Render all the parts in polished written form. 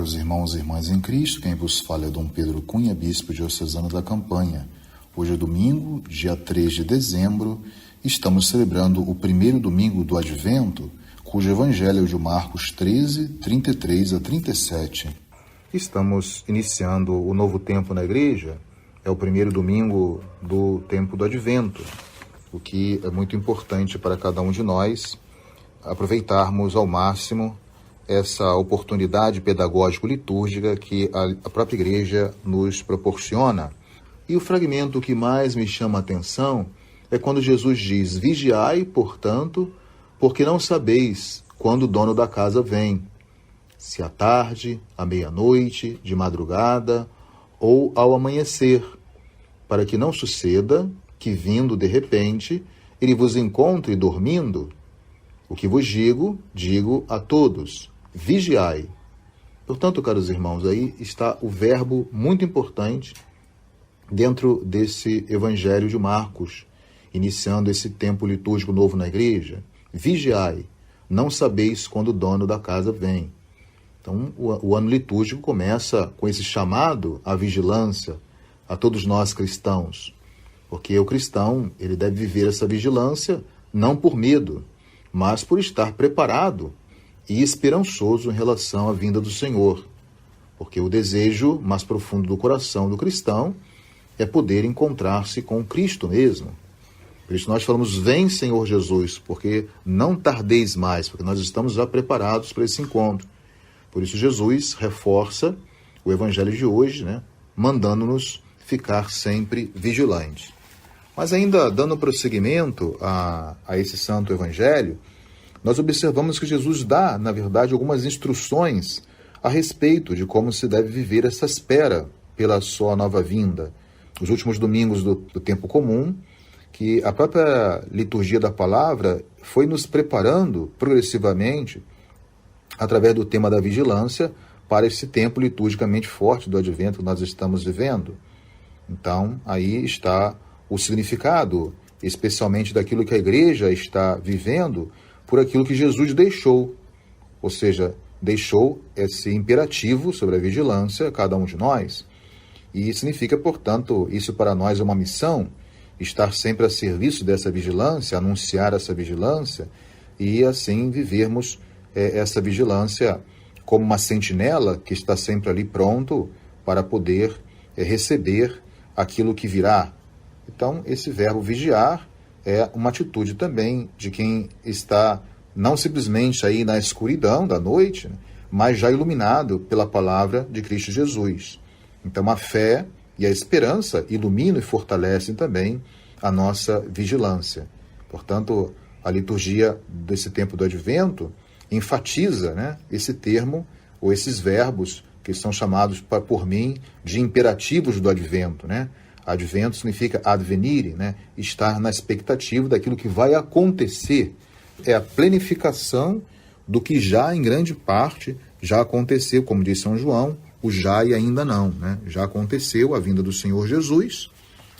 Caros irmãos e irmãs em Cristo, quem vos fala é Dom Pedro Cunha, bispo diocesano da Campanha. Hoje é domingo, dia 3 de dezembro, estamos celebrando o primeiro domingo do Advento, cujo evangelho é o de Marcos 13, 33 a 37. Estamos iniciando o novo tempo na igreja, é o primeiro domingo do tempo do Advento, o que é muito importante para cada um de nós aproveitarmos ao máximo essa oportunidade pedagógico-litúrgica que a própria igreja nos proporciona. E o fragmento que mais me chama a atenção é quando Jesus diz: vigiai, portanto, porque não sabeis quando o dono da casa vem, se à tarde, à meia-noite, de madrugada ou ao amanhecer, para que não suceda que, vindo de repente, ele vos encontre dormindo. O que vos digo, digo a todos: vigiai. Portanto, caros irmãos, aí está o verbo muito importante dentro desse Evangelho de Marcos, iniciando esse tempo litúrgico novo na igreja. Vigiai, não sabeis quando o dono da casa vem. Então, o ano litúrgico começa com esse chamado à vigilância a todos nós cristãos, porque o cristão ele deve viver essa vigilância não por medo, mas por estar preparado e esperançoso em relação à vinda do Senhor, porque o desejo mais profundo do coração do cristão é poder encontrar-se com Cristo mesmo. Por isso nós falamos: vem, Senhor Jesus, porque não tardeis mais, porque nós estamos já preparados para esse encontro. Por isso Jesus reforça o evangelho de hoje, mandando-nos ficar sempre vigilantes. Mas ainda dando prosseguimento a esse santo evangelho, nós observamos que Jesus dá, na verdade, algumas instruções a respeito de como se deve viver essa espera pela sua nova vinda. Os últimos domingos do tempo comum, que a própria liturgia da palavra foi nos preparando progressivamente, através do tema da vigilância, para esse tempo liturgicamente forte do Advento que nós estamos vivendo. Então, aí está o significado, especialmente daquilo que a igreja está vivendo, por aquilo que Jesus deixou, ou seja, deixou esse imperativo sobre a vigilância a cada um de nós. E significa, portanto, isso para nós é uma missão, estar sempre a serviço dessa vigilância, anunciar essa vigilância e assim vivermos essa vigilância como uma sentinela que está sempre ali pronto para poder receber aquilo que virá. Então, esse verbo vigiar é uma atitude também de quem está não simplesmente aí na escuridão da noite, mas já iluminado pela palavra de Cristo Jesus. Então a fé e a esperança iluminam e fortalecem também a nossa vigilância. Portanto, a liturgia desse tempo do Advento enfatiza esse termo ou esses verbos que são chamados por mim de imperativos do Advento. Advento significa advenire, estar na expectativa daquilo que vai acontecer. É a plenificação do que já, em grande parte, já aconteceu, como diz São João, o já e ainda não. Já aconteceu a vinda do Senhor Jesus,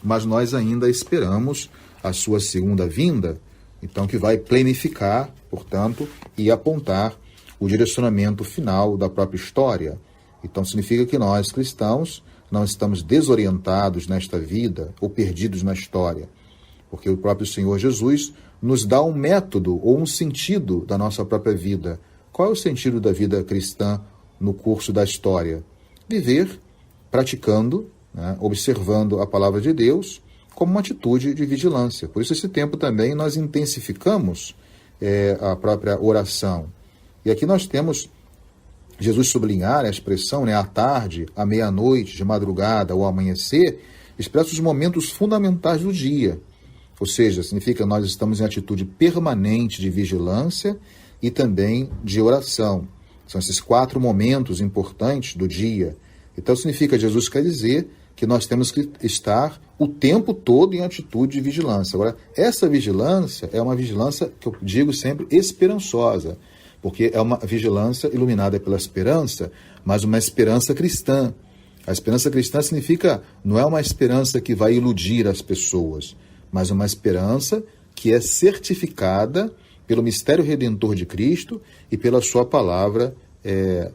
mas nós ainda esperamos a sua segunda vinda, então que vai plenificar, portanto, e apontar o direcionamento final da própria história. Então significa que nós, cristãos, não estamos desorientados nesta vida ou perdidos na história, porque o próprio Senhor Jesus nos dá um método ou um sentido da nossa própria vida. Qual é o sentido da vida cristã no curso da história? Viver praticando, observando a palavra de Deus como uma atitude de vigilância. Por isso esse tempo também nós intensificamos a própria oração. E aqui nós temos Jesus sublinhar a expressão, à tarde, à meia-noite, de madrugada ou ao amanhecer, expressa os momentos fundamentais do dia. Ou seja, significa que nós estamos em atitude permanente de vigilância e também de oração. São esses 4 momentos importantes do dia. Então significa, Jesus quer dizer que nós temos que estar o tempo todo em atitude de vigilância. Agora, essa vigilância é uma vigilância que eu digo sempre esperançosa, porque é uma vigilância iluminada pela esperança, mas uma esperança cristã. A esperança cristã significa, não é uma esperança que vai iludir as pessoas, mas uma esperança que é certificada pelo mistério redentor de Cristo e pela sua palavra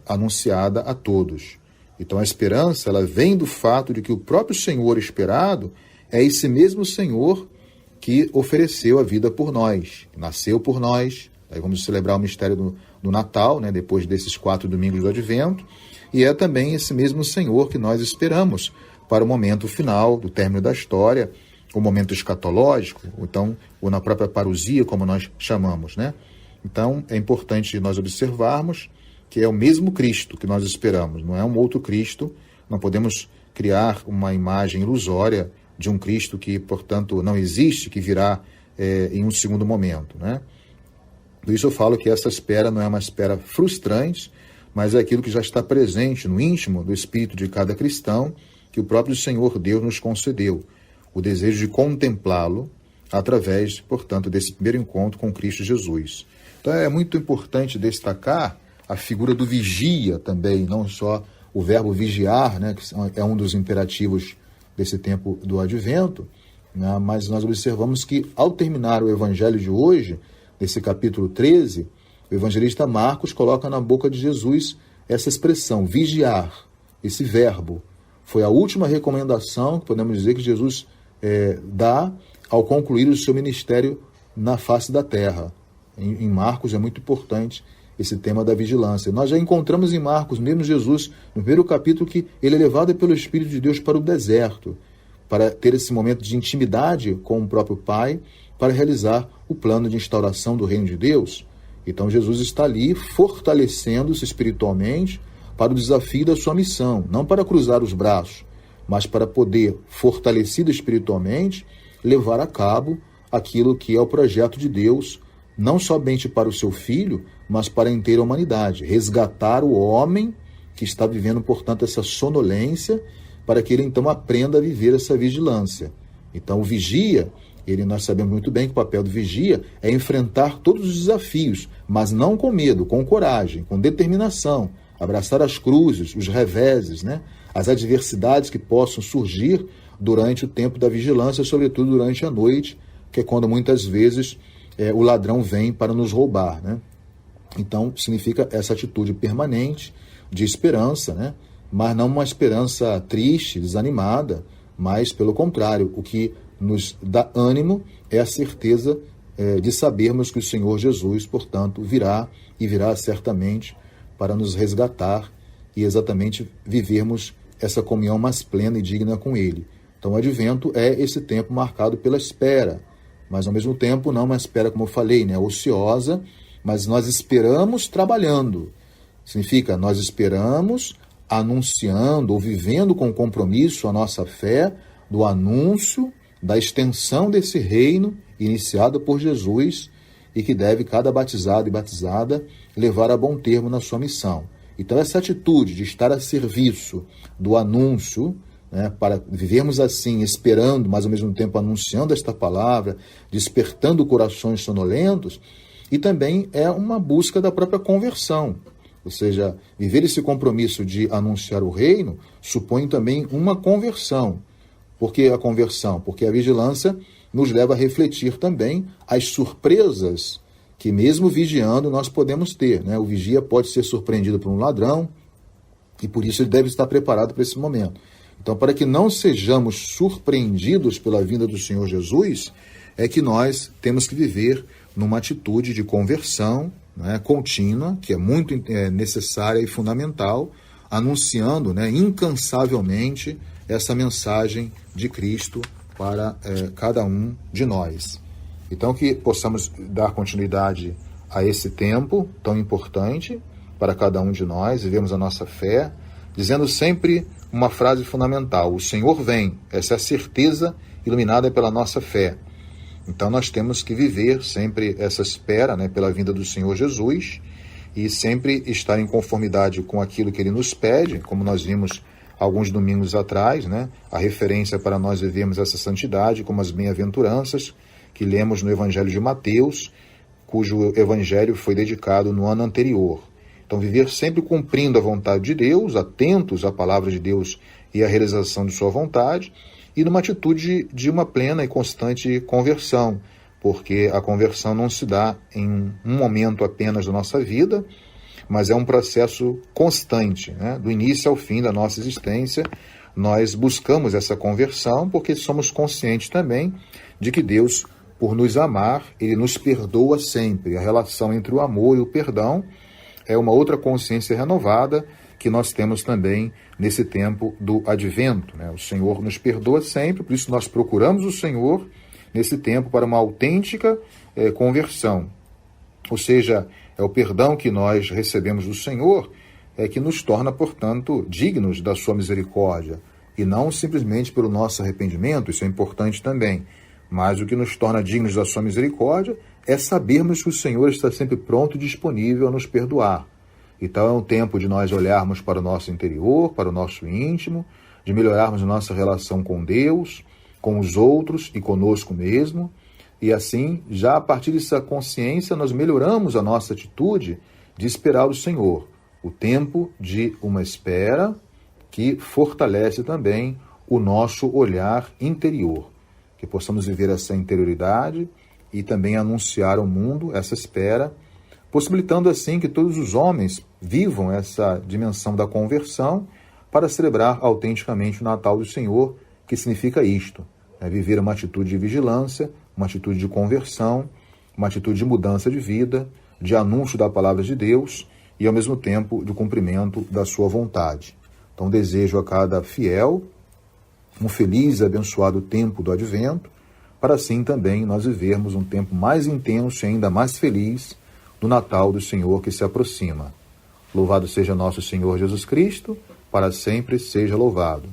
anunciada a todos. Então a esperança, ela vem do fato de que o próprio Senhor esperado é esse mesmo Senhor que ofereceu a vida por nós, nasceu por nós. Aí vamos celebrar o mistério do Natal, né, depois desses 4 domingos do Advento, e é também esse mesmo Senhor que nós esperamos para o momento final, do término da história, o momento escatológico, ou na própria parousia, como nós chamamos, né? Então, é importante nós observarmos que é o mesmo Cristo que nós esperamos, não é um outro Cristo. Não podemos criar uma imagem ilusória de um Cristo que, portanto, não existe, que virá em um segundo momento, né? Por isso eu falo que essa espera não é uma espera frustrante, mas é aquilo que já está presente no íntimo do espírito de cada cristão, que o próprio Senhor Deus nos concedeu, o desejo de contemplá-lo através, portanto, desse primeiro encontro com Cristo Jesus. Então é muito importante destacar a figura do vigia também, não só o verbo vigiar, né, que é um dos imperativos desse tempo do Advento, né, mas nós observamos que, ao terminar o Evangelho de hoje, nesse capítulo 13, o evangelista Marcos coloca na boca de Jesus essa expressão, vigiar, esse verbo. Foi a última recomendação, que podemos dizer, que Jesus dá ao concluir o seu ministério na face da terra. Em Marcos é muito importante esse tema da vigilância. Nós já encontramos em Marcos, mesmo Jesus, no primeiro capítulo, que ele é levado pelo Espírito de Deus para o deserto, para ter esse momento de intimidade com o próprio Pai, para realizar o plano de instauração do reino de Deus. Então Jesus está ali fortalecendo-se espiritualmente para o desafio da sua missão, não para cruzar os braços, mas para poder, fortalecido espiritualmente, levar a cabo aquilo que é o projeto de Deus, não somente para o seu Filho, mas para a inteira humanidade, resgatar o homem que está vivendo, portanto, essa sonolência, para que ele então aprenda a viver essa vigilância. Então o vigia, nós sabemos muito bem que o papel do vigia é enfrentar todos os desafios, mas não com medo, com coragem, com determinação, abraçar as cruzes, os reveses, né? As adversidades que possam surgir durante o tempo da vigilância, sobretudo durante a noite, que é quando muitas vezes o ladrão vem para nos roubar, né? Então, significa essa atitude permanente de esperança, né? Mas não uma esperança triste, desanimada, mas, pelo contrário, o que nos dá ânimo é a certeza de sabermos que o Senhor Jesus, portanto, virá e virá certamente para nos resgatar e exatamente vivermos essa comunhão mais plena e digna com Ele. Então, o Advento é esse tempo marcado pela espera, mas, ao mesmo tempo, não uma espera, como eu falei, né, ociosa, mas nós esperamos trabalhando. Significa, nós esperamos anunciando ou vivendo com compromisso a nossa fé do anúncio da extensão desse reino iniciado por Jesus e que deve cada batizado e batizada levar a bom termo na sua missão. Então, essa atitude de estar a serviço do anúncio, né, para vivermos assim, esperando, mas ao mesmo tempo anunciando esta palavra, despertando corações sonolentos, e também é uma busca da própria conversão. Ou seja, viver esse compromisso de anunciar o reino supõe também uma conversão. Por que a conversão? Porque a vigilância nos leva a refletir também as surpresas que, mesmo vigiando, nós podemos ter, né? O vigia pode ser surpreendido por um ladrão e, por isso, ele deve estar preparado para esse momento. Então, para que não sejamos surpreendidos pela vinda do Senhor Jesus, é que nós temos que viver numa atitude de conversão, né, contínua, que é muito necessária e fundamental, anunciando, né, incansavelmente essa mensagem de Cristo para cada um de nós. Então, que possamos dar continuidade a esse tempo tão importante para cada um de nós, vivemos a nossa fé, dizendo sempre uma frase fundamental: o Senhor vem. Essa é a certeza iluminada pela nossa fé. Então, nós temos que viver sempre essa espera, né, pela vinda do Senhor Jesus e sempre estar em conformidade com aquilo que Ele nos pede, como nós vimos alguns domingos atrás, né, a referência para nós vivermos essa santidade, como as bem-aventuranças que lemos no Evangelho de Mateus, cujo Evangelho foi dedicado no ano anterior. Então, viver sempre cumprindo a vontade de Deus, atentos à palavra de Deus e à realização de sua vontade, e numa atitude de uma plena e constante conversão, porque a conversão não se dá em um momento apenas da nossa vida, mas é um processo constante, né? Do início ao fim da nossa existência, nós buscamos essa conversão porque somos conscientes também de que Deus, por nos amar, Ele nos perdoa sempre. A relação entre o amor e o perdão é uma outra consciência renovada que nós temos também nesse tempo do Advento, né? O Senhor nos perdoa sempre, por isso nós procuramos o Senhor nesse tempo para uma autêntica conversão. Ou seja, é o perdão que nós recebemos do Senhor que nos torna, portanto, dignos da sua misericórdia, e não simplesmente pelo nosso arrependimento, isso é importante também, mas o que nos torna dignos da sua misericórdia é sabermos que o Senhor está sempre pronto e disponível a nos perdoar. Então é um tempo de nós olharmos para o nosso interior, para o nosso íntimo, de melhorarmos a nossa relação com Deus, com os outros e conosco mesmo, e assim, já a partir dessa consciência, nós melhoramos a nossa atitude de esperar o Senhor, o tempo de uma espera que fortalece também o nosso olhar interior, que possamos viver essa interioridade e também anunciar ao mundo essa espera, possibilitando assim que todos os homens vivam essa dimensão da conversão para celebrar autenticamente o Natal do Senhor, que significa isto, viver uma atitude de vigilância, uma atitude de conversão, uma atitude de mudança de vida, de anúncio da palavra de Deus e, ao mesmo tempo, de cumprimento da sua vontade. Então, desejo a cada fiel um feliz e abençoado tempo do Advento, para assim também nós vivermos um tempo mais intenso e ainda mais feliz do Natal do Senhor que se aproxima. Louvado seja nosso Senhor Jesus Cristo, para sempre seja louvado.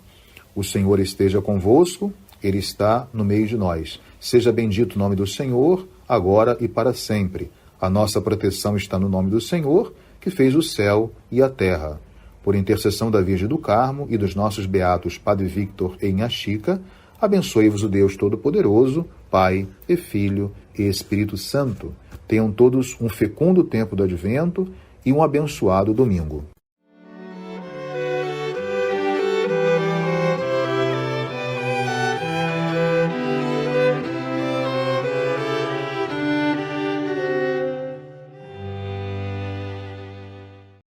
O Senhor esteja convosco, Ele está no meio de nós. Seja bendito o nome do Senhor, agora e para sempre. A nossa proteção está no nome do Senhor, que fez o céu e a terra. Por intercessão da Virgem do Carmo e dos nossos beatos Padre Victor e Inha Chica, abençoe-vos o Deus Todo-Poderoso, Pai e Filho e Espírito Santo. Tenham todos um fecundo tempo do Advento e um abençoado domingo.